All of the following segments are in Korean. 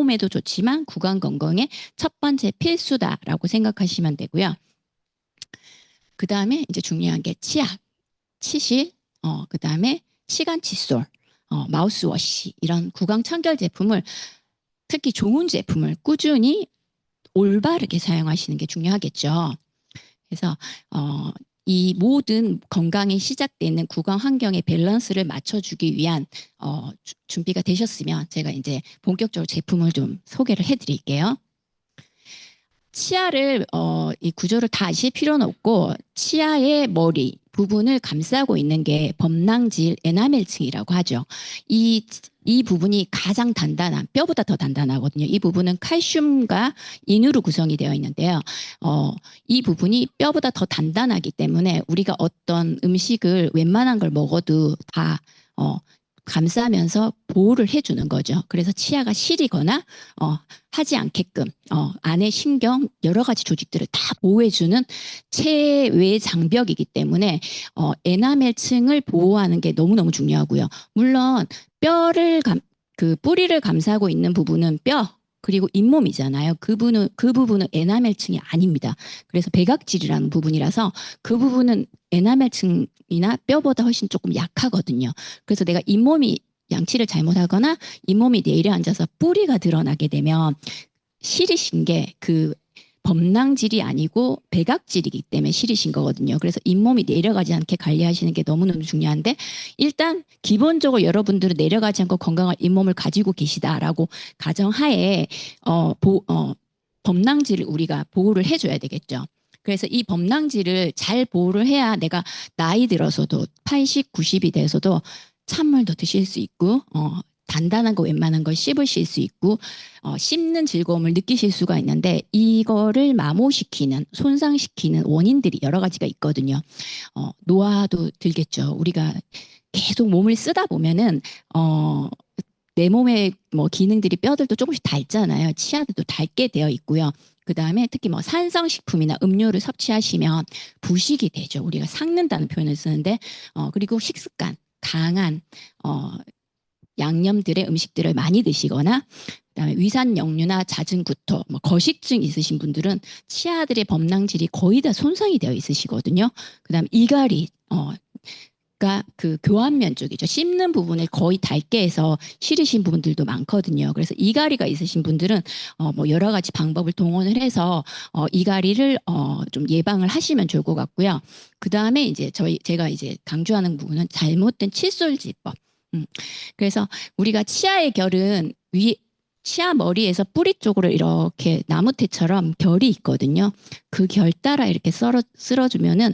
잇몸에도 좋지만 구강 건강의 첫 번째 필수다라고 생각하시면 되고요. 그 다음에 이제 중요한 게 치약, 치실, 그 다음에 치간 칫솔, 마우스워시 이런 구강 청결 제품을 특히 좋은 제품을 꾸준히 올바르게 사용하시는 게 중요하겠죠. 그래서 이 모든 건강이 시작되는 구강 환경의 밸런스를 맞춰주기 위한 준비가 되셨으면 제가 이제 본격적으로 제품을 좀 소개를 해드릴게요. 치아를 이 구조를 다 아실 필요는 없고 치아의 머리 부분을 감싸고 있는 게 범낭질 에나멜층이라고 하죠. 이 부분이 가장 단단한, 뼈보다 더 단단하거든요. 이 부분은 칼슘과 인으로 구성이 되어 있는데요. 이 부분이 뼈보다 더 단단하기 때문에 우리가 어떤 음식을 웬만한 걸 먹어도 다 감싸면서 보호를 해주는 거죠. 그래서 치아가 시리거나 하지 않게끔 안에 신경 여러 가지 조직들을 다 보호해주는 체외 장벽이기 때문에 에나멜층을 보호하는 게 너무너무 중요하고요. 물론 뼈를 그 뿌리를 감싸고 있는 부분은 뼈 그리고 잇몸이잖아요. 그 부분은 에나멜층이 아닙니다. 그래서 백악질이라는 부분이라서 그 부분은 에나멜층이나 뼈보다 훨씬 조금 약하거든요. 그래서 내가 잇몸이 양치를 잘못하거나 잇몸이 내려앉아서 뿌리가 드러나게 되면 시리신 게 그 범낭질이 아니고 백악질이기 때문에 시리신 거거든요. 그래서 잇몸이 내려가지 않게 관리하시는 게 너무너무 중요한데 일단 기본적으로 여러분들은 내려가지 않고 건강한 잇몸을 가지고 계시다라고 가정하에 범낭질을 우리가 보호를 해줘야 되겠죠. 그래서 이 범낭질을 잘 보호를 해야 내가 나이 들어서도 80, 90이 돼서도 찬물도 드실 수 있고 단단한 거 웬만한 걸 씹으실 수 있고 씹는 즐거움을 느끼실 수가 있는데 이거를 마모시키는 손상시키는 원인들이 여러 가지가 있거든요. 노화도 들겠죠. 우리가 계속 몸을 쓰다 보면은 내 몸의 뭐 기능들이 뼈들도 조금씩 닳잖아요. 치아들도 닳게 되어 있고요. 그 다음에 특히 뭐 산성식품이나 음료를 섭취하시면 부식이 되죠. 우리가 삭는다는 표현을 쓰는데 그리고 식습관 강한 양념들의 음식들을 많이 드시거나 그다음에 위산역류나 잦은 구토, 뭐 거식증 있으신 분들은 치아들의 범낭질이 거의 다 손상이 되어 있으시거든요. 그다음에 이갈이 그 교환면 쪽이죠. 씹는 부분을 거의 닳게 해서 시리신 부분들도 많거든요. 그래서 이갈이가 있으신 분들은 뭐 여러 가지 방법을 동원을 해서 이갈이를 좀 예방을 하시면 좋을 것 같고요. 그 다음에 이제 제가 이제 강조하는 부분은 잘못된 칫솔질법. 그래서 우리가 치아의 결은 치아 머리에서 뿌리 쪽으로 이렇게 나무테처럼 결이 있거든요. 그 결 따라 이렇게 쓸어주면은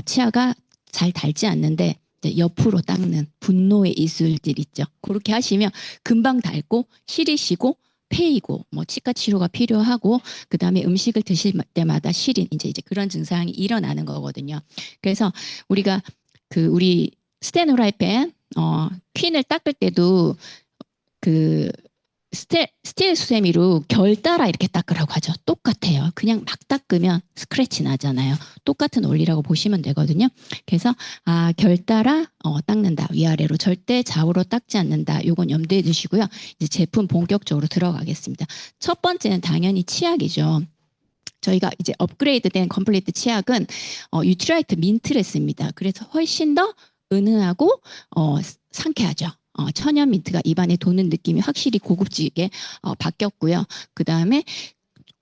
치아가 잘 닳지 않는데 옆으로 닦는 분노의 이슬들 있죠. 그렇게 하시면 금방 닳고 시리시고 패이고 뭐 치과 치료가 필요하고 그 다음에 음식을 드실 때마다 시린 이제 그런 증상이 일어나는 거거든요. 그래서 우리가 우리 스테노라이펜 퀸을 닦을 때도 그 스틸 수세미로 결 따라 이렇게 닦으라고 하죠. 똑같아요. 그냥 막 닦으면 스크래치 나잖아요. 똑같은 원리라고 보시면 되거든요. 그래서 결 따라 닦는다. 위아래로 절대 좌우로 닦지 않는다. 요건 염두에 두시고요. 이제 제품 본격적으로 들어가겠습니다. 첫 번째는 당연히 치약이죠. 저희가 이제 업그레이드된 컴플리트 치약은 유트라이트 민트를 씁니다. 그래서 훨씬 더 은은하고 상쾌하죠. 천연 민트가 입안에 도는 느낌이 확실히 고급지게 바뀌었고요. 그 다음에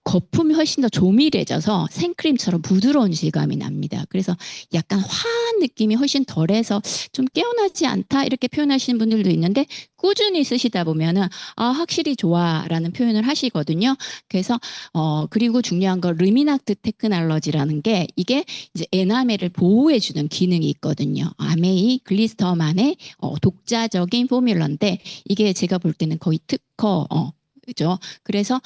거품이 훨씬 더 조밀해져서 생크림처럼 부드러운 질감이 납니다. 그래서 약간 화한 느낌이 훨씬 덜해서 좀 깨어나지 않다 이렇게 표현하시는 분들도 있는데 꾸준히 쓰시다 보면은 확실히 좋아라는 표현을 하시거든요. 그래서 그리고 중요한 건 루미낙트 테크놀로지라는 게 이게 이제 에나멜을 보호해주는 기능이 있거든요. 아메이 글리스터만의 독자적인 포뮬러인데 이게 제가 볼 때는 거의 특허 그죠? 그래서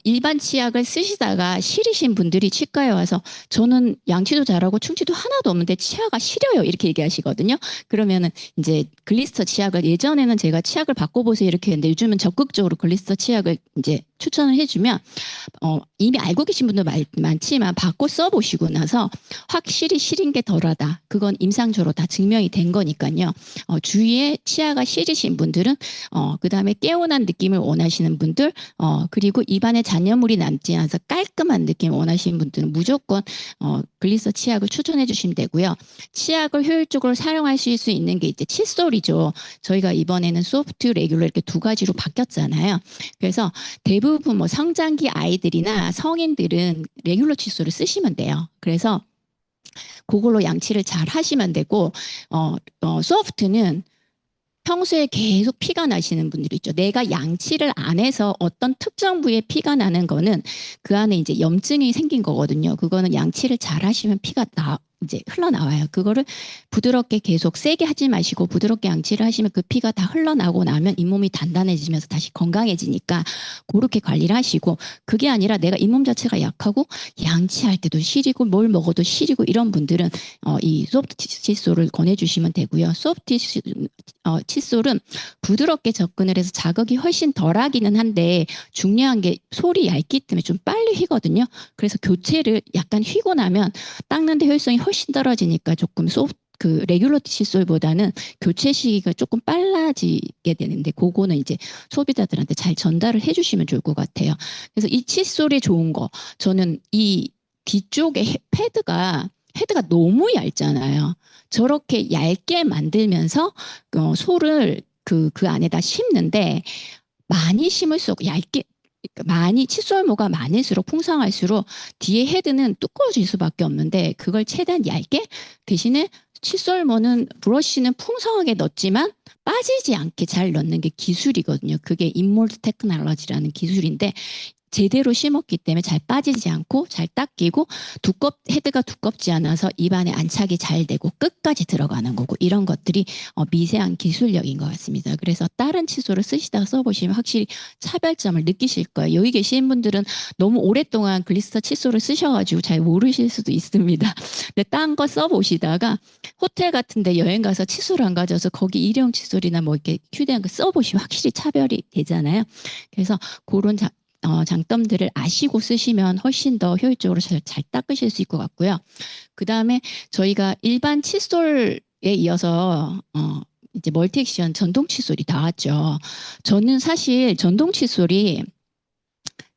일반 치약을 쓰시다가 시리신 분들이 치과에 와서 저는 양치도 잘하고 충치도 하나도 없는데 치아가 시려요 이렇게 얘기하시거든요. 그러면은 이제 글리스터 치약을 예전에는 제가 치약을 바꿔보세요 이렇게 했는데 요즘은 적극적으로 글리스터 치약을 이제 추천을 해주면 이미 알고 계신 분도 많지만 받고 써보시고 나서 확실히 시린 게 덜하다. 그건 임상적으로 다 증명이 된 거니까요. 주위에 치아가 시리신 분들은 그다음에 개운한 느낌을 원하시는 분들 그리고 입안에 잔여물이 남지 않아서 깔끔한 느낌을 원하시는 분들은 무조건 글리서 치약을 추천해 주시면 되고요. 치약을 효율적으로 사용하실 수 있는 게 이제 칫솔이죠. 저희가 이번에는 소프트, 레귤러 이렇게 두 가지로 바뀌었잖아요. 그래서 대부분 뭐 성장기 아이들이나 성인들은 레귤러 칫솔을 쓰시면 돼요. 그래서 그걸로 양치를 잘 하시면 되고 소프트는 평소에 계속 피가 나시는 분들이 있죠. 내가 양치를 안 해서 어떤 특정 부위에 피가 나는 거는 그 안에 이제 염증이 생긴 거거든요. 그거는 양치를 잘 하시면 피가 이제 흘러나와요. 그거를 부드럽게 계속 세게 하지 마시고 부드럽게 양치를 하시면 그 피가 다 흘러나오고 나면 잇몸이 단단해지면서 다시 건강해지니까 그렇게 관리를 하시고 그게 아니라 내가 잇몸 자체가 약하고 양치할 때도 시리고 뭘 먹어도 시리고 이런 분들은 이 소프트 칫솔을 권해주시면 되고요. 소프트 칫솔은 부드럽게 접근을 해서 자극이 훨씬 덜하기는 한데 중요한 게 솔이 얇기 때문에 좀 빨리 휘거든요. 그래서 교체를 약간 휘고 나면 닦는데 효율성이 훨씬 떨어지니까 조금 그 레귤러 칫솔보다는 교체 시기가 조금 빨라지게 되는데 그거는 이제 소비자들한테 잘 전달을 해주시면 좋을 것 같아요. 그래서 이 칫솔이 좋은 거 저는 이 뒤쪽에 헤드가 너무 얇잖아요. 저렇게 얇게 만들면서 솔을 그 안에다 심는데 많이 심을수록 얇게 많이 칫솔모가 많을수록 풍성할수록 뒤에 헤드는 두꺼워질 수밖에 없는데 그걸 최대한 얇게 대신에 칫솔모는 브러쉬는 풍성하게 넣었지만 빠지지 않게 잘 넣는 게 기술이거든요. 그게 인몰드 테크놀로지라는 기술인데 제대로 심었기 때문에 잘 빠지지 않고 잘 닦이고 헤드가 두껍지 않아서 입안에 안착이 잘 되고 끝까지 들어가는 거고 이런 것들이 미세한 기술력인 것 같습니다. 그래서 다른 칫솔을 쓰시다가 써보시면 확실히 차별점을 느끼실 거예요. 여기 계신 분들은 너무 오랫동안 글리스터 칫솔을 쓰셔가지고 잘 모르실 수도 있습니다. 근데 딴 거 써보시다가 호텔 같은 데 여행 가서 칫솔 안 가져서 거기 일회용 칫솔이나 뭐 이렇게 휴대한 거 써보시면 확실히 차별이 되잖아요. 그래서 그런 장점들을 아시고 쓰시면 훨씬 더 효율적으로 잘 닦으실 수 있을 것 같고요. 그 다음에 저희가 일반 칫솔에 이어서 이제 멀티액션 전동 칫솔이 나왔죠. 저는 사실 전동 칫솔이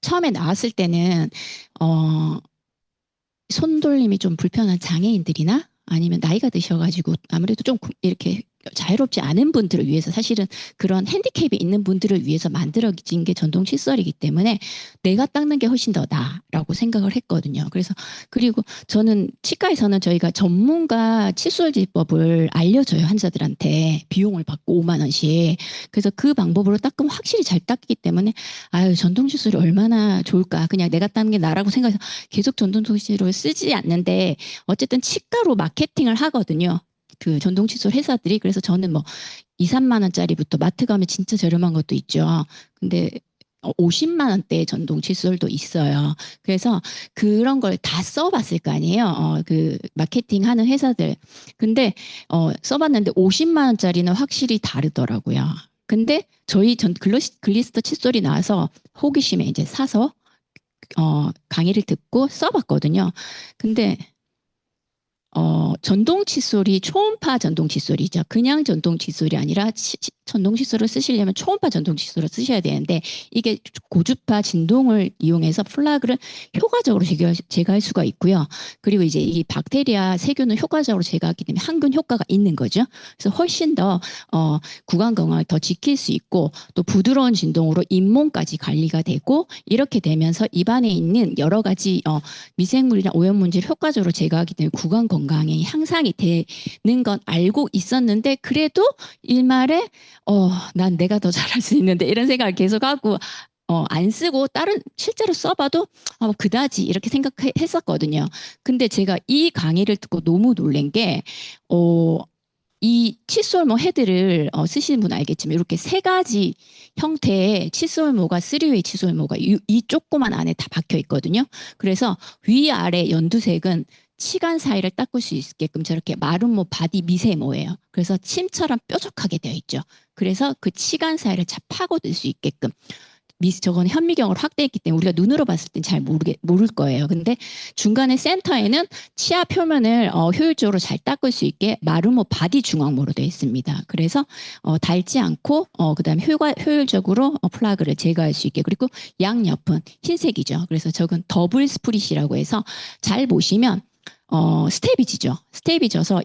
처음에 나왔을 때는 손돌림이 좀 불편한 장애인들이나 아니면 나이가 드셔가지고 아무래도 좀 이렇게 자유롭지 않은 분들을 위해서 사실은 그런 핸디캡이 있는 분들을 위해서 만들어진 게 전동 칫솔이기 때문에 내가 닦는 게 훨씬 더 나아라고 생각을 했거든요. 그래서 그리고 저는 치과에서는 저희가 전문가 칫솔질법을 알려줘요. 환자들한테 비용을 받고 5만 원씩. 그래서 그 방법으로 닦으면 확실히 잘 닦이기 때문에 아유 전동 칫솔이 얼마나 좋을까. 그냥 내가 닦는 게 나라고 생각해서 계속 전동 칫솔을 쓰지 않는데 어쨌든 치과로 마케팅을 하거든요. 그 전동 칫솔 회사들이. 그래서 저는 뭐 2, 3만 원짜리부터 마트 가면 진짜 저렴한 것도 있죠. 근데 50만 원대 전동 칫솔도 있어요. 그래서 그런 걸 다 써봤을 거 아니에요. 그 마케팅 하는 회사들. 근데 써봤는데 50만 원짜리는 확실히 다르더라고요. 근데 저희 글리스터 칫솔이 나와서 호기심에 이제 사서 강의를 듣고 써봤거든요. 근데 전동 칫솔이 초음파 전동 칫솔이죠. 그냥 전동 칫솔이 아니라 전동 칫솔을 쓰시려면 초음파 전동 칫솔을 쓰셔야 되는데 이게 고주파 진동을 이용해서 플라그를 효과적으로 제거할 수가 있고요. 그리고 이제 이 박테리아 세균을 효과적으로 제거하기 때문에 항균 효과가 있는 거죠. 그래서 훨씬 더 구강 건강을 더 지킬 수 있고 또 부드러운 진동으로 잇몸까지 관리가 되고 이렇게 되면서 입안에 있는 여러 가지 미생물이나 오염물질을 효과적으로 제거하기 때문에 구강 건강에 향상이 되는 건 알고 있었는데 그래도 일말에 난 내가 더 잘할 수 있는데 이런 생각을 계속하고 안 쓰고 실제로 써봐도 그다지 이렇게 생각했었거든요. 근데 제가 이 강의를 듣고 너무 놀란 게 이 칫솔모 헤드를 쓰시는 분 알겠지만 이렇게 세 가지 형태의 칫솔모가 3웨이 칫솔모가 이 조그만 안에 다 박혀 있거든요. 그래서 위아래 연두색은 치간 사이를 닦을 수 있게끔 저렇게 마름모 바디 미세모예요. 그래서 침처럼 뾰족하게 되어 있죠. 그래서 그 치간 사이를 잘 파고들 수 있게끔 저건 현미경으로 확대했기 때문에 우리가 눈으로 봤을 땐 잘 모를 거예요. 근데 중간에 센터에는 치아 표면을 효율적으로 잘 닦을 수 있게 마르모 바디 중앙모로 되어 있습니다. 그래서 닳지 않고 그다음에 효율적으로 플라그를 제거할 수 있게, 그리고 양옆은 흰색이죠. 그래서 저건 더블 스프릿이라고 해서 잘 보시면 스테비지죠. 스테비져서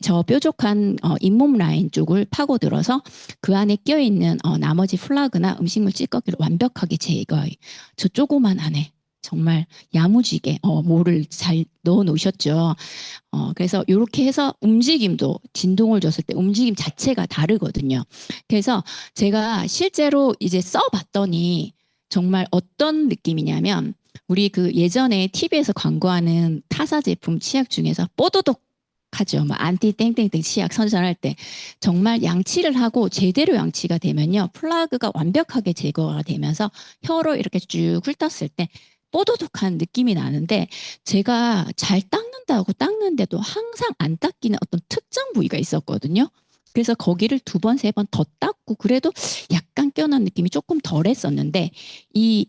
저 뾰족한 잇몸 라인 쪽을 파고들어서 그 안에 껴있는 나머지 플라그나 음식물 찌꺼기를 완벽하게 제거해요. 저 조그만 안에 정말 야무지게 모를 잘 넣어 놓으셨죠. 그래서 이렇게 해서 움직임도 진동을 줬을 때 움직임 자체가 다르거든요. 그래서 제가 실제로 이제 써봤더니 정말 어떤 느낌이냐면, 우리 그 예전에 TV에서 광고하는 타사 제품 치약 중에서 뽀도독 하죠. 뭐 안티 땡땡땡 치약 선전할 때 정말 양치를 하고 제대로 양치가 되면요, 플라그가 완벽하게 제거가 되면서 혀로 이렇게 쭉 훑었을 때 뽀도독한 느낌이 나는데, 제가 잘 닦는다고 닦는데도 항상 안 닦이는 어떤 특정 부위가 있었거든요. 그래서 거기를 두 번, 세 번 더 닦고 그래도 약간 껴난 느낌이 조금 덜했었는데, 이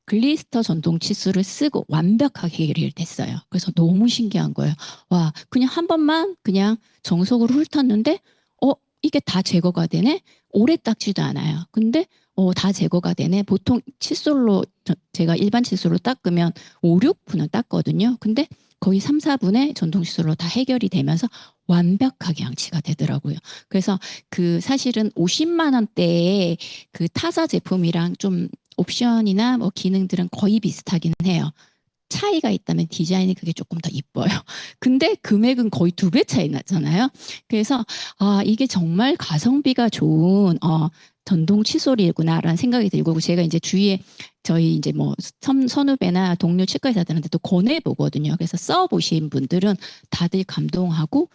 글리스터 전동 칫솔을 쓰고 완벽하게 해결됐어요. 그래서 너무 신기한 거예요. 와, 그냥 한 번만 그냥 정석으로 훑었는데, 이게 다 제거가 되네? 오래 닦지도 않아요. 근데, 다 제거가 되네. 보통 칫솔로, 제가 일반 칫솔로 닦으면 5, 6분은 닦거든요. 근데 거의 3, 4분에 전동 칫솔로 다 해결이 되면서 완벽하게 양치가 되더라고요. 그래서 그 사실은 50만 원대의 그 타사 제품이랑 좀 옵션이나 뭐 기능들은 거의 비슷하기는 해요. 차이가 있다면 디자인이 그게 조금 더 이뻐요. 근데 금액은 거의 2배 차이 나잖아요. 그래서 이게 정말 가성비가 좋은 전동 칫솔이구나라는 생각이 들고, 제가 이제 주위에 저희 이제 뭐 선후배나 동료 치과의사들한테 또 권해 보거든요. 그래서 써 보신 분들은 다들 감동하고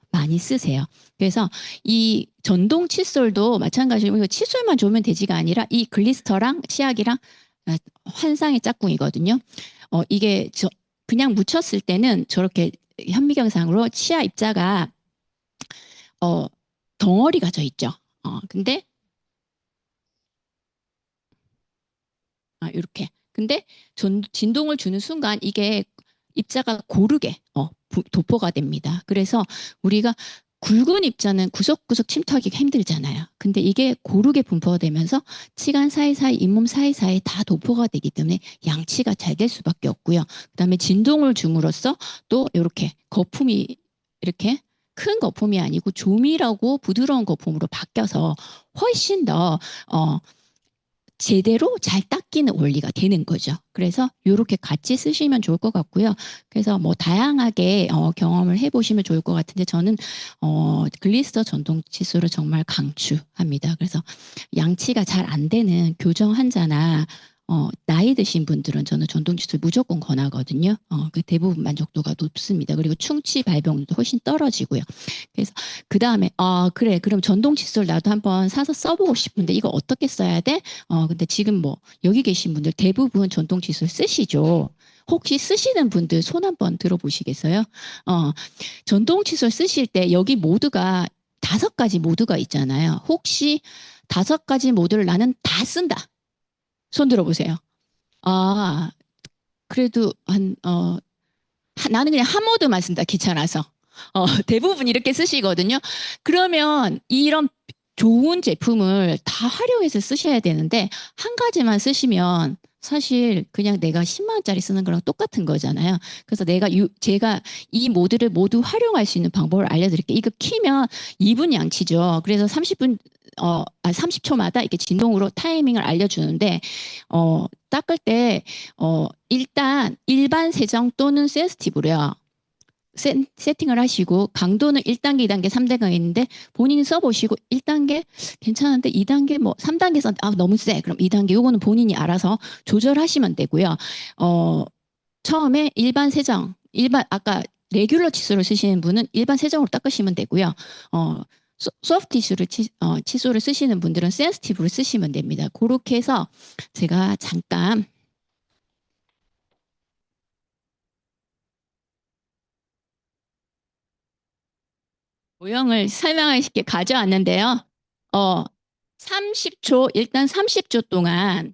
많이 쓰세요. 그래서 이 전동 칫솔도 마찬가지로 이거 칫솔만 좋으면 되지가 아니라 이 글리스터랑 치약이랑 환상의 짝꿍이거든요. 이게 그냥 묻혔을 때는 저렇게 현미경상으로 치아 입자가 어, 덩어리가 져 있죠. 근데 이렇게. 근데 진동을 주는 순간 이게 입자가 고르게 도포가 됩니다. 그래서 우리가 굵은 입자는 구석구석 침투하기가 힘들잖아요. 근데 이게 고르게 분포되면서 치간 사이사이, 잇몸 사이사이 다 도포가 되기 때문에 양치가 잘 될 수밖에 없고요. 그다음에 진동을 줌으로써 또 이렇게 거품이 이렇게 큰 거품이 아니고 조밀하고 부드러운 거품으로 바뀌어서 훨씬 더 제대로 잘 닦이는 원리가 되는 거죠. 그래서 이렇게 같이 쓰시면 좋을 것 같고요. 그래서 뭐 다양하게 경험을 해보시면 좋을 것 같은데, 저는 글리스터 전동 칫솔을 정말 강추합니다. 그래서 양치가 잘 안 되는 교정 환자나 나이 드신 분들은 저는 전동 칫솔 무조건 권하거든요. 그 대부분 만족도가 높습니다. 그리고 충치 발병률도 훨씬 떨어지고요. 그래서 그 다음에 그래, 그럼 전동 칫솔 나도 한번 사서 써보고 싶은데 이거 어떻게 써야 돼? 근데 지금 뭐 여기 계신 분들 대부분 전동 칫솔 쓰시죠? 혹시 쓰시는 분들 손 한번 들어보시겠어요? 전동 칫솔 쓰실 때 여기 모드가 5가지 모드가 있잖아요. 혹시 5가지 모드를 나는 다 쓴다, 손 들어보세요. 아, 그래도 나는 그냥 한 모드만 쓴다, 귀찮아서. 대부분 이렇게 쓰시거든요. 그러면 이런 좋은 제품을 다 활용해서 쓰셔야 되는데, 한 가지만 쓰시면 사실 그냥 내가 10만 원짜리 쓰는 거랑 똑같은 거잖아요. 그래서 제가 이 모드를 모두 활용할 수 있는 방법을 알려드릴게요. 이거 키면 2분 양치죠. 그래서 30초마다 이렇게 진동으로 타이밍을 알려주는데, 닦을 때, 일단 일반 세정 또는 센스티브로요. 세팅을 하시고, 강도는 1단계, 2단계, 3단계가 있는데 본인이 써보시고 1단계 괜찮은데 2단계 뭐 3단계에서 너무 세. 그럼 2단계 요거는 본인이 알아서 조절하시면 되고요. 처음에 일반 세정, 아까 레귤러 칫솔을 쓰시는 분은 일반 세정으로 닦으시면 되고요. 소프트 칫솔을 쓰시는 분들은 센스티브를 쓰시면 됩니다. 그렇게 해서 제가 잠깐 모형을 설명할 수 있게 가져왔는데요. 어, 일단 30초 동안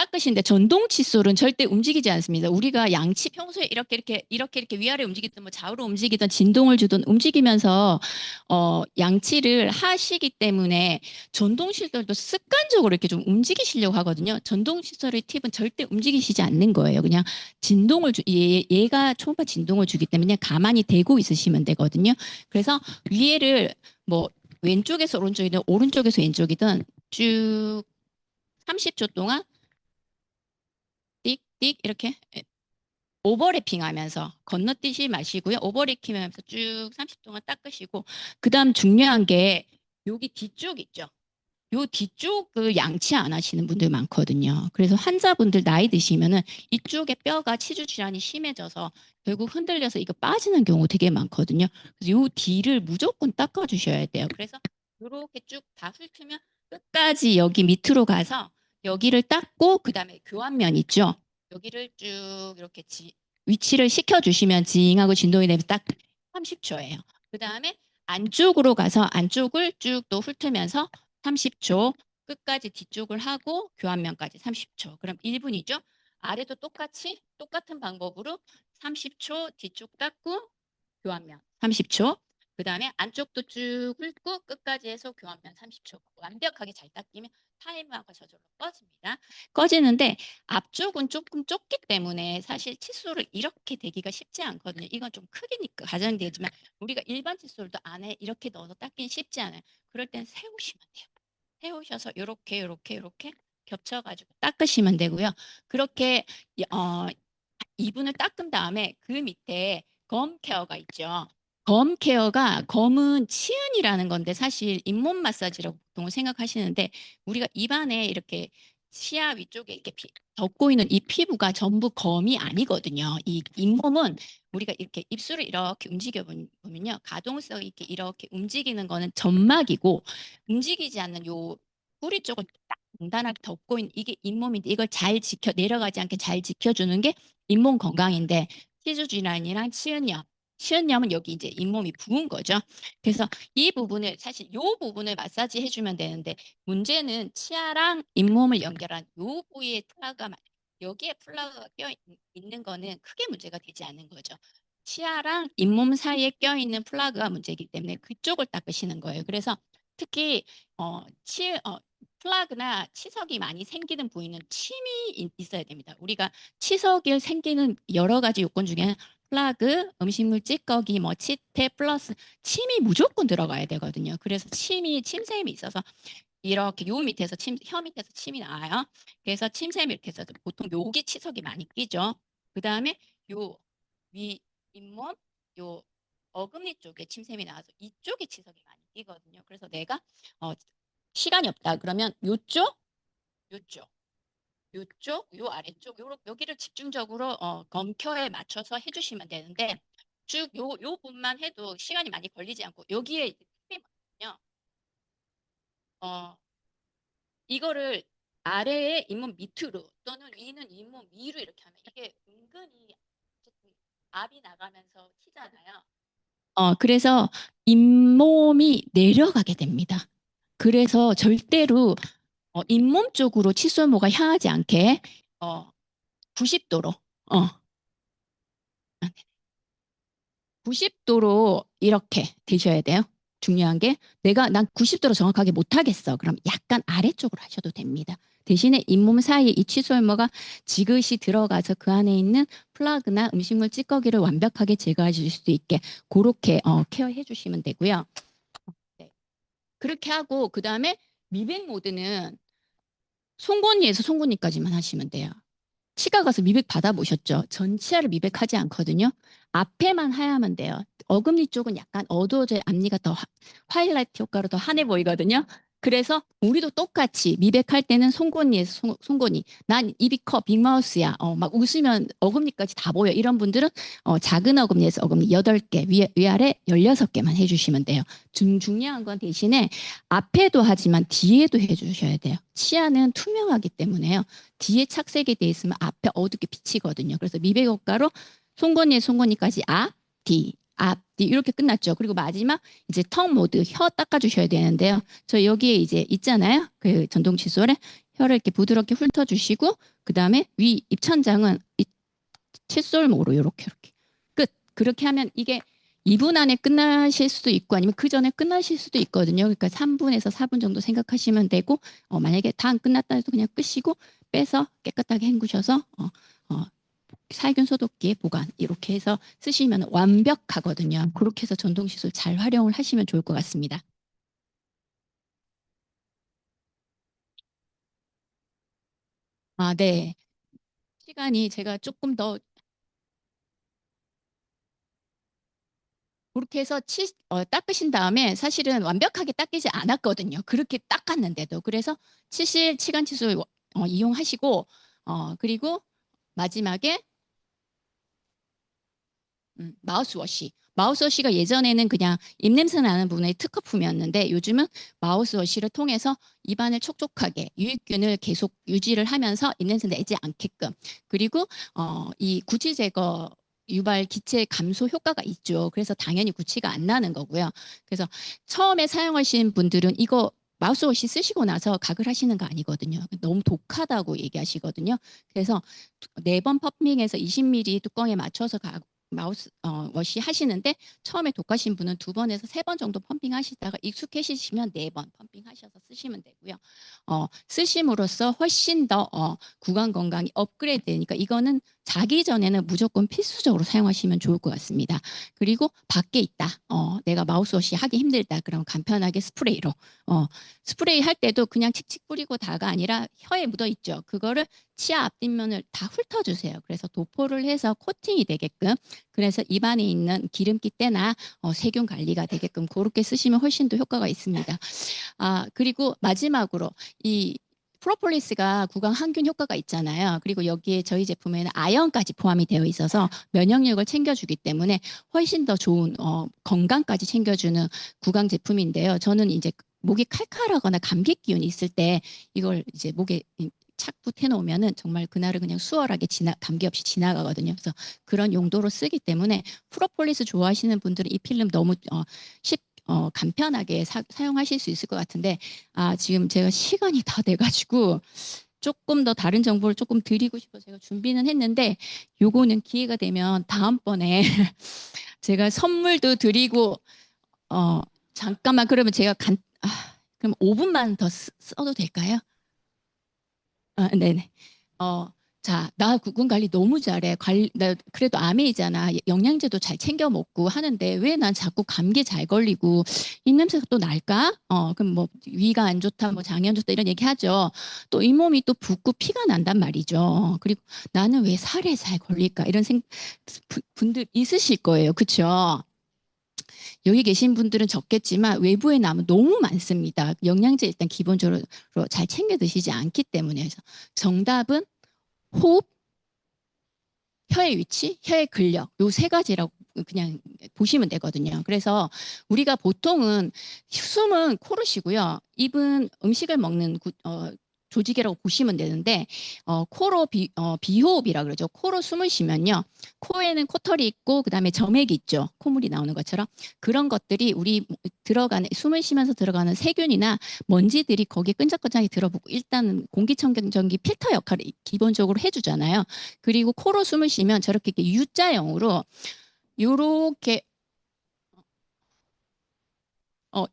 닦으시는데 전동 칫솔은 절대 움직이지 않습니다. 우리가 양치 평소에 이렇게 위아래 움직이든 뭐 좌우로 움직이든 진동을 주든 움직이면서 양치를 하시기 때문에 전동 칫솔도 습관적으로 이렇게 좀 움직이시려고 하거든요. 전동 칫솔의 팁은 절대 움직이시지 않는 거예요. 그냥 얘가 초음파 진동을 주기 때문에 가만히 대고 있으시면 되거든요. 그래서 위에를 뭐 왼쪽에서 오른쪽이든 오른쪽에서 왼쪽이든 쭉 30초 동안 띡띡 이렇게 오버래핑 하면서 건너뛰지 마시고요. 오버래핑 하면서 쭉 30 동안 닦으시고, 그 다음 중요한 게 여기 뒤쪽 있죠. 요 뒤쪽을 양치 안 하시는 분들 많거든요. 그래서 환자분들 나이 드시면은 이쪽에 뼈가 치주 질환이 심해져서 결국 흔들려서 이거 빠지는 경우 되게 많거든요. 그래서 요 뒤를 무조건 닦아 주셔야 돼요. 그래서 이렇게 쭉 다 훑으면 끝까지 여기 밑으로 가서 여기를 닦고, 그 다음에 교환면 있죠. 여기를 쭉 이렇게 위치를 시켜주시면 징하고 진동이 되면서 딱 30초예요. 그 다음에 안쪽으로 가서 안쪽을 쭉 또 훑으면서 30초, 끝까지 뒤쪽을 하고 교환면까지 30초. 그럼 1분이죠. 아래도 똑같은 방법으로 30초 뒤쪽 닦고 교환면 30초. 그 다음에 안쪽도 쭉 훑고 끝까지 해서 교환면 30초. 완벽하게 잘 닦이면 타이머가 저절로 꺼집니다. 꺼지는데 앞쪽은 조금 좁기 때문에 사실 칫솔을 이렇게 대기가 쉽지 않거든요. 이건 좀 크기니까 가정되지만 우리가 일반 칫솔도 안에 이렇게 넣어서 닦기 쉽지 않아요. 그럴 땐 세우시면 돼요. 세우셔서 이렇게 겹쳐가지고 닦으시면 되고요. 그렇게 2분을 닦은 다음에 그 밑에 검 케어가 있죠. 검은 치은이라는 건데 사실 잇몸 마사지라고 보통 생각하시는데 우리가 입안에 이렇게 치아 위쪽에 이렇게 덮고 있는 이 피부가 전부 검이 아니거든요. 이 잇몸은 우리가 이렇게 입술을 이렇게 움직여 보면요. 가동성 있게 이렇게 움직이는 거는 점막이고 움직이지 않는 요 뿌리 쪽을 딱 단단하게 덮고 있는 이게 잇몸인데 이걸 잘 내려가지 않게 잘 지켜주는 게 잇몸 건강인데 치주 질환이랑 치은염은 여기 이제 잇몸이 부은 거죠. 그래서 이 부분을 사실 이 부분을 마사지 해주면 되는데 문제는 치아랑 잇몸을 연결한 이 부위에 여기에 플라그가 있는 거는 크게 문제가 되지 않는 거죠. 치아랑 잇몸 사이에 껴있는 플라그가 문제이기 때문에 그쪽을 닦으시는 거예요. 그래서 특히 플라그나 치석이 많이 생기는 부위는 침이 있어야 됩니다. 우리가 치석이 생기는 여러 가지 요건 중에는 플라그, 음식물 찌꺼기, 뭐 치태 플러스 침이 무조건 들어가야 되거든요. 그래서 침샘이 있어서 이렇게 요 밑에서 혀 밑에서 침이 나와요. 그래서 침샘이 이렇게 해서 보통 여기 치석이 많이 끼죠. 그 다음에 요 위 잇몸, 요 어금니 쪽에 침샘이 나와서 이쪽에 치석이 많이 끼거든요. 그래서 내가 시간이 없다 그러면 요쪽, 요 아래쪽, 여기를 집중적으로 검켜에 맞춰서 해주시면 되는데 쭉 요 부분만 해도 시간이 많이 걸리지 않고 여기에 팁이 뭐냐면요. 이거를 아래에 잇몸 밑으로 또는 위는 잇몸 위로 이렇게 하면 이게 은근히 어쨌든 압이 나가면서 튀잖아요. 그래서 잇몸이 내려가게 됩니다. 그래서 절대로 잇몸 쪽으로 칫솔모가 향하지 않게 90도로 90도로 이렇게 드셔야 돼요. 중요한 게 난 90도로 정확하게 못하겠어. 그럼 약간 아래쪽으로 하셔도 됩니다. 대신에 잇몸 사이에 이 칫솔모가 지그시 들어가서 그 안에 있는 플라그나 음식물 찌꺼기를 완벽하게 제거해 줄 수 있게 그렇게 케어해 주시면 되고요. 네. 그렇게 하고 그 다음에 미백 모드는 송곳니에서 송곳니까지만 하시면 돼요. 치과 가서 미백 받아보셨죠? 전 치아를 미백하지 않거든요. 앞에만 하야만 돼요. 어금니 쪽은 약간 어두워져야 앞니가 더 하이라이트 효과로 더 환해 보이거든요. 그래서 우리도 똑같이 미백할 때는 송곳니에서 송곳니. 난 입이 커, 빅마우스야. 막 웃으면 어금니까지 다 보여. 이런 분들은 작은 어금니에서 어금니 8개, 위아래 16개만 해주시면 돼요. 중요한 건 대신에 앞에도 하지만 뒤에도 해주셔야 돼요. 치아는 투명하기 때문에요. 뒤에 착색이 돼 있으면 앞에 어둡게 비치거든요. 그래서 미백 효과로 송곳니까지 앞, 뒤 이렇게 끝났죠. 그리고 마지막 이제 턱 모드 혀 닦아주셔야 되는데요. 저 여기에 이제 있잖아요. 그 전동 칫솔에 혀를 이렇게 부드럽게 훑어주시고 그 다음에 위 입천장은 칫솔모로 이렇게 끝. 그렇게 하면 이게 2분 안에 끝나실 수도 있고 아니면 그 전에 끝나실 수도 있거든요. 그러니까 3분에서 4분 정도 생각하시면 되고 만약에 다 안 끝났다 해도 그냥 끄시고 빼서 깨끗하게 헹구셔서 살균 소독기에 보관 이렇게 해서 쓰시면 완벽하거든요. 그렇게 해서 전동시술 잘 활용을 하시면 좋을 것 같습니다. 아, 네. 시간이 제가 조금 더 그렇게 해서 닦으신 다음에 사실은 완벽하게 닦이지 않았거든요. 그렇게 닦았는데도. 그래서 치실 치간칫솔 이용하시고 그리고 마지막에 마우스워시. 마우스워시가 예전에는 그냥 입냄새 나는 부분에 특허품이었는데 요즘은 마우스워시를 통해서 입안을 촉촉하게 유익균을 계속 유지를 하면서 입냄새 내지 않게끔 그리고 이 구취 제거 유발 기체 감소 효과가 있죠. 그래서 당연히 구취가 안 나는 거고요. 그래서 처음에 사용하신 분들은 이거 마우스워시 쓰시고 나서 각을 하시는 거 아니거든요. 너무 독하다고 얘기하시거든요. 그래서 4번 펌핑해서 20ml 뚜껑에 맞춰서 마우스 워시 하시는데 처음에 독하신 분은 2번에서 3번 정도 펌핑 하시다가 익숙해지시면 4번 펌핑 하셔서 쓰시면 되고요. 쓰심으로써 훨씬 더 구강 건강이 업그레이드 되니까 이거는 자기 전에는 무조건 필수적으로 사용하시면 좋을 것 같습니다. 그리고 밖에 있다. 내가 마우스워시 하기 힘들다. 그럼 간편하게 스프레이로 스프레이 할 때도 그냥 칙칙 뿌리고 다가 아니라 혀에 묻어 있죠. 그거를 치아 앞뒷면을 다 훑어주세요. 그래서 도포를 해서 코팅이 되게끔 그래서 입안에 있는 기름기 때나 세균 관리가 되게끔 그렇게 쓰시면 훨씬 더 효과가 있습니다. 그리고 마지막으로 이 프로폴리스가 구강 항균 효과가 있잖아요. 그리고 여기에 저희 제품에는 아연까지 포함이 되어 있어서 면역력을 챙겨주기 때문에 훨씬 더 좋은 건강까지 챙겨주는 구강 제품인데요. 저는 이제 목이 칼칼하거나 감기 기운이 있을 때 이걸 이제 목에 착붙 해놓으면은 정말 그날은 그냥 수월하게 감기 없이 지나가거든요. 그래서 그런 용도로 쓰기 때문에 프로폴리스 좋아하시는 분들은 이 필름 너무 간편하게 사용하실 수 있을 것 같은데 지금 제가 시간이 다 돼가지고 조금 더 다른 정보를 조금 드리고 싶어서 제가 준비는 했는데 요거는 기회가 되면 다음번에 제가 선물도 드리고 잠깐만 그러면 제가 그럼 5분만 더 써도 될까요? 네네. 자, 나 구강 관리 너무 잘해. 나 그래도 아메이잖아. 영양제도 잘 챙겨 먹고 하는데 왜 난 자꾸 감기 잘 걸리고 입냄새가 또 날까? 그럼 뭐 위가 안 좋다, 뭐 장이 안 좋다 이런 얘기 하죠. 또 잇몸이 또 붓고 피가 난단 말이죠. 그리고 나는 왜 살에 잘 걸릴까? 이런 분들 있으실 거예요. 그렇죠? 여기 계신 분들은 적겠지만 외부에 나면 너무 많습니다. 영양제 일단 기본적으로 잘 챙겨 드시지 않기 때문에 그래서 정답은 호흡, 혀의 위치, 혀의 근력 요 세 가지라고 그냥 보시면 되거든요. 그래서 우리가 보통은 숨은 코로 쉬고요. 입은 음식을 먹는 조직이라고 보시면 되는데 코로 비호흡이라 그러죠. 코로 숨을 쉬면요. 코에는 코털이 있고 그다음에 점액이 있죠. 콧물이 나오는 것처럼 그런 것들이 우리 들어가는 숨을 쉬면서 들어가는 세균이나 먼지들이 거기에 끈적끈적하게 들어붙고 일단은 공기청정기 필터 역할을 기본적으로 해주잖아요. 그리고 코로 숨을 쉬면 저렇게 U자형으로 요렇게 어,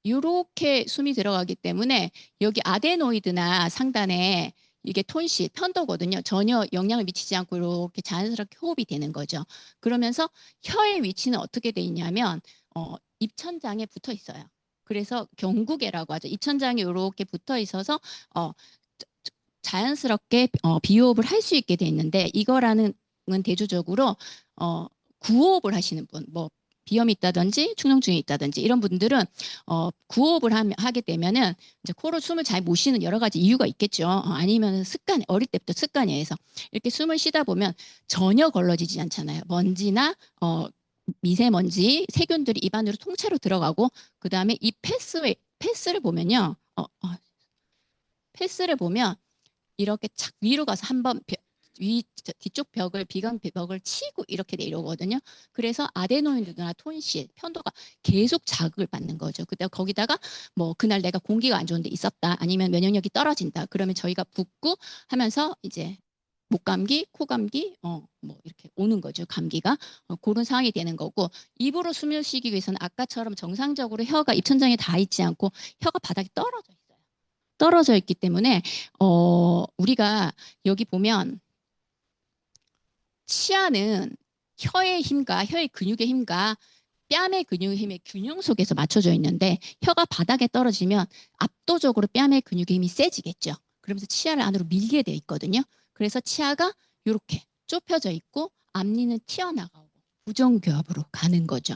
요렇게 숨이 들어가기 때문에 여기 아데노이드나 상단에 이게 톤실, 편도거든요. 전혀 영향을 미치지 않고 이렇게 자연스럽게 호흡이 되는 거죠. 그러면서 혀의 위치는 어떻게 돼 있냐면 입천장에 붙어 있어요. 그래서 경구개라고 하죠. 입천장에 이렇게 붙어 있어서 어, 자연스럽게 비호흡을 할 수 있게 돼 있는데 이거라는 대조적으로 구호흡을 하시는 분, 뭐 비염이 있다든지 축농증이 있다든지 이런 분들은 구호흡을 하게 되면은 이제 코로 숨을 잘 못 쉬는 여러 가지 이유가 있겠죠. 아니면 습관, 어릴 때부터 습관에 의해서 이렇게 숨을 쉬다 보면 전혀 걸러지지 않잖아요. 먼지나 미세먼지, 세균들이 입안으로 통째로 들어가고 그 다음에 이 패스를 보면요. 패스를 보면 이렇게 착 위로 가서 한번 뒤쪽 벽을 비강 벽을 치고 이렇게 내려오거든요. 그래서 아데노이드나 톤실, 편도가 계속 자극을 받는 거죠. 그때 거기다가 뭐 그날 내가 공기가 안 좋은데 있었다, 아니면 면역력이 떨어진다. 그러면 저희가 붓고 하면서 이제 목감기, 코감기, 뭐 이렇게 오는 거죠. 감기가 그런 상황이 되는 거고, 입으로 숨을 쉬기 위해서는 아까처럼 정상적으로 혀가 입천장에 닿아 있지 않고 혀가 바닥에 떨어져 있어요. 떨어져 있기 때문에 우리가 여기 보면 치아는 혀의 힘과 혀의 근육의 힘과 뺨의 근육의 힘의 균형 속에서 맞춰져 있는데, 혀가 바닥에 떨어지면 압도적으로 뺨의 근육의 힘이 세지겠죠. 그러면서 치아를 안으로 밀게 돼 있거든요. 그래서 치아가 이렇게 좁혀져 있고 앞니는 튀어나가고 부정교합으로 가는 거죠.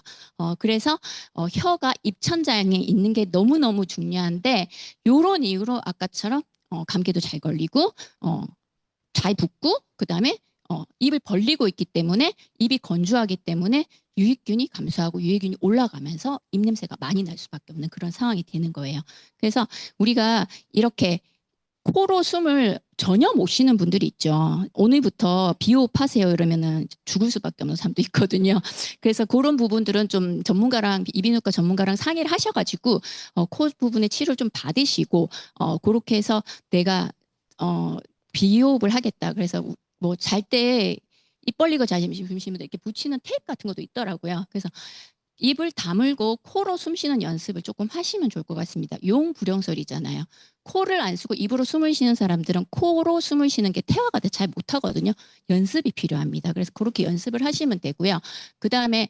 그래서 혀가 입천장에 있는 게 너무너무 중요한데, 이런 이유로 아까처럼 감기도 잘 걸리고 잘 붓고, 그다음에 입을 벌리고 있기 때문에, 입이 건조하기 때문에 유익균이 감소하고 유해균이 올라가면서 입냄새가 많이 날 수밖에 없는 그런 상황이 되는 거예요. 그래서 우리가 이렇게 코로 숨을 전혀 못 쉬는 분들이 있죠. 오늘부터 비호흡하세요 이러면은 죽을 수밖에 없는 사람도 있거든요. 그래서 그런 부분들은 좀 전문가랑, 이비인후과 전문가랑 상의를 하셔가지고 코 부분의 치료를 좀 받으시고, 그렇게 해서 내가 비호흡을 하겠다. 그래서 뭐 잘 때 입 벌리고 자시는 분들 이렇게 붙이는 테이프 같은 것도 있더라고요. 그래서 입을 다물고 코로 숨 쉬는 연습을 조금 하시면 좋을 것 같습니다. 용불용설이잖아요. 코를 안 쓰고 입으로 숨을 쉬는 사람들은 코로 숨을 쉬는 게 태화가 돼 잘 못하거든요. 연습이 필요합니다. 그래서 그렇게 연습을 하시면 되고요. 그 다음에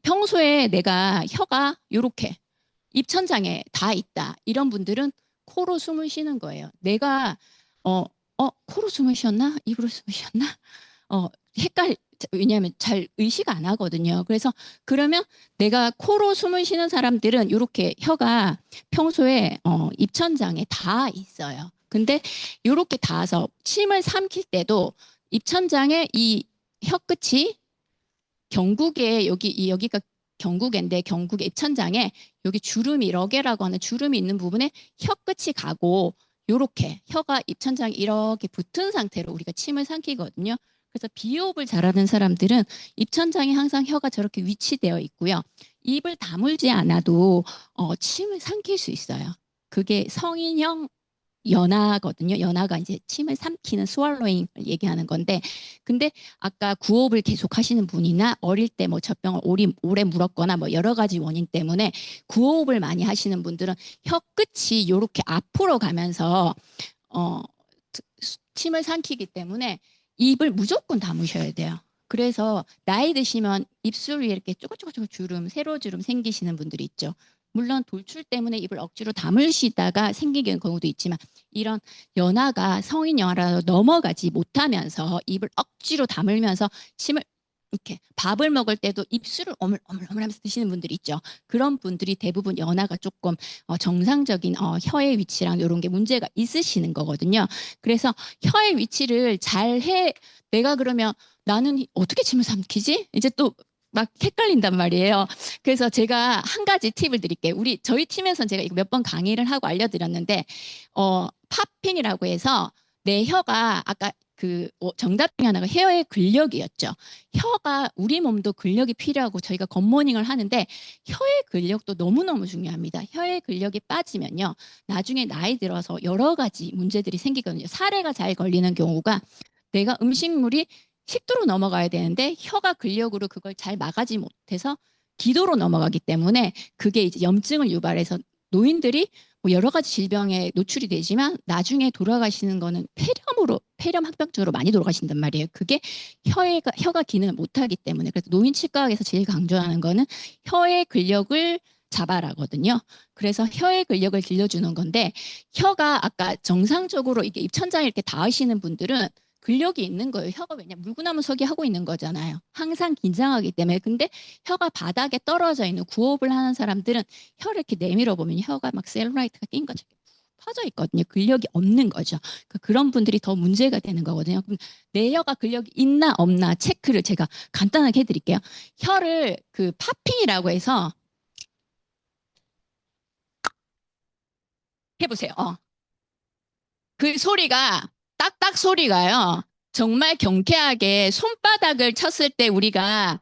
평소에 내가 혀가 이렇게 입천장에 다 있다, 이런 분들은 코로 숨을 쉬는 거예요. 내가 코로 숨을 쉬었나? 입으로 숨을 쉬었나? 왜냐하면 잘 의식 안 하거든요. 그래서 그러면 내가 코로 숨을 쉬는 사람들은 이렇게 혀가 평소에 입천장에 닿아 있어요. 근데 이렇게 닿아서 침을 삼킬 때도 입천장에 이 혀 끝이 경국에 여기가 경국인데, 경국의 입천장에 여기 주름이, 러게라고 하는 주름이 있는 부분에 혀 끝이 가고, 요렇게 혀가 입천장에 이렇게 붙은 상태로 우리가 침을 삼키거든요. 그래서 비호흡을 잘하는 사람들은 입천장에 항상 혀가 저렇게 위치되어 있고요. 입을 다물지 않아도 침을 삼킬 수 있어요. 그게 성인형 연하거든요. 연하가 이제 침을 삼키는 스왈로잉 얘기하는 건데, 근데 아까 구호흡을 계속 하시는 분이나 어릴 때 뭐 젖병을 오래 물었거나 뭐 여러 가지 원인 때문에 구호흡을 많이 하시는 분들은 혀 끝이 이렇게 앞으로 가면서 침을 삼키기 때문에 입을 무조건 다무셔야 돼요. 그래서 나이 드시면 입술 위에 이렇게 쪼글쪼글 주름, 세로 주름 생기시는 분들이 있죠. 물론 돌출 때문에 입을 억지로 다물시다가 생기는 경우도 있지만, 이런 연하가 성인 연하로 넘어가지 못하면서 입을 억지로 다물면서 침을 이렇게, 밥을 먹을 때도 입술을 어물어물하면서 드시는 분들이 있죠. 그런 분들이 대부분 연하가 조금 정상적인 혀의 위치랑 이런 게 문제가 있으시는 거거든요. 그래서 혀의 위치를 잘 해. 내가 그러면 나는 어떻게 침을 삼키지? 이제 또 막 헷갈린단 말이에요. 그래서 제가 한 가지 팁을 드릴게요. 저희 팀에서는 제가 이거 몇 번 강의를 하고 알려드렸는데, 팝핑이라고 해서 내 혀가, 아까 정답 중에 하나가 혀의 근력이었죠. 혀가, 우리 몸도 근력이 필요하고 저희가 굿모닝을 하는데 혀의 근력도 너무너무 중요합니다. 혀의 근력이 빠지면요, 나중에 나이 들어서 여러 가지 문제들이 생기거든요. 사례가 잘 걸리는 경우가, 내가 음식물이 식도로 넘어가야 되는데 혀가 근력으로 그걸 잘 막아지 못해서 기도로 넘어가기 때문에 그게 이제 염증을 유발해서 노인들이 뭐 여러 가지 질병에 노출이 되지만 나중에 돌아가시는 거는 폐렴 합병증으로 많이 돌아가신단 말이에요. 그게 혀가 기능을 못하기 때문에. 그래서 노인 치과학에서 제일 강조하는 거는 혀의 근력을 잡아라거든요. 그래서 혀의 근력을 길러주는 건데, 혀가 아까 정상적으로 이게 입천장에 이렇게 닿으시는 분들은 근력이 있는 거예요. 혀가, 왜냐, 물구나무 서기 하고 있는 거잖아요. 항상 긴장하기 때문에. 근데 혀가 바닥에 떨어져 있는, 구호흡을 하는 사람들은 혀를 이렇게 내밀어 보면 혀가 막 셀룰라이트가 낀 것처럼 퍼져 있거든요. 근력이 없는 거죠. 그런 분들이 더 문제가 되는 거거든요. 그럼 내 혀가 근력이 있나 없나 체크를 제가 간단하게 해드릴게요. 혀를 팝핑이라고 해서 해보세요. 그 소리가, 딱딱 소리가요, 정말 경쾌하게 손바닥을 쳤을 때 우리가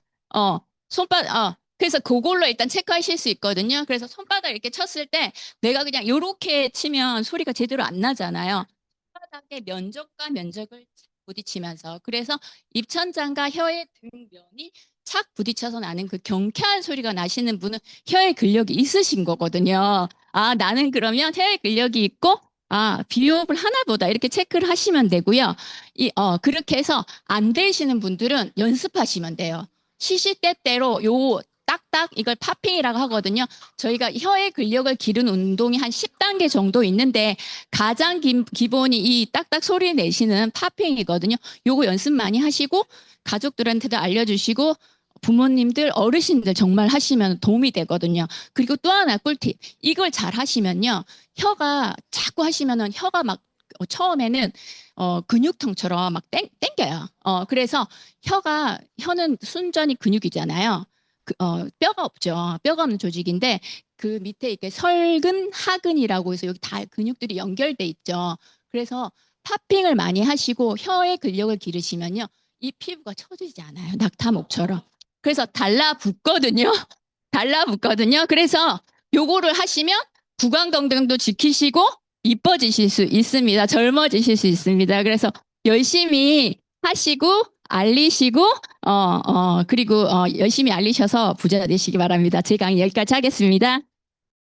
그래서 그걸로 일단 체크하실 수 있거든요. 그래서 손바닥 이렇게 쳤을 때 내가 그냥 요렇게 치면 소리가 제대로 안 나잖아요. 손바닥의 면적과 면적을 착 부딪히면서 그래서 입천장과 혀의 등면이 착 부딪혀서 나는 그 경쾌한 소리가 나시는 분은 혀의 근력이 있으신 거거든요. 아, 나는 그러면 혀의 근력이 있고 비호흡을 하나 보다 이렇게 체크를 하시면 되고요. 그렇게 해서 안 되시는 분들은 연습하시면 돼요. 시시때때로 요 딱딱 이걸 팝핑이라고 하거든요. 저희가 혀의 근력을 기르는 운동이 한 10단계 정도 있는데 가장 기본이 이 딱딱 소리 내시는 팝핑이거든요. 요거 연습 많이 하시고 가족들한테도 알려주시고 부모님들, 어르신들 정말 하시면 도움이 되거든요. 그리고 또 하나 꿀팁. 이걸 잘 하시면요. 혀가 자꾸 하시면은 혀가 막 처음에는 근육통처럼 막 땡겨요. 그래서 혀는 순전히 근육이잖아요. 뼈가 없죠. 뼈가 없는 조직인데 그 밑에 이렇게 설근, 하근이라고 해서 여기 다 근육들이 연결돼 있죠. 그래서 팝핑을 많이 하시고 혀의 근력을 기르시면요. 이 피부가 처지지 않아요. 낙타목처럼. 그래서 달라붙거든요. 달라붙거든요. 그래서 요거를 하시면 구강 건강도 지키시고 이뻐지실 수 있습니다. 젊어지실 수 있습니다. 그래서 열심히 하시고 알리시고 그리고 열심히 알리셔서 부자 되시기 바랍니다. 제 강의 여기까지 하겠습니다.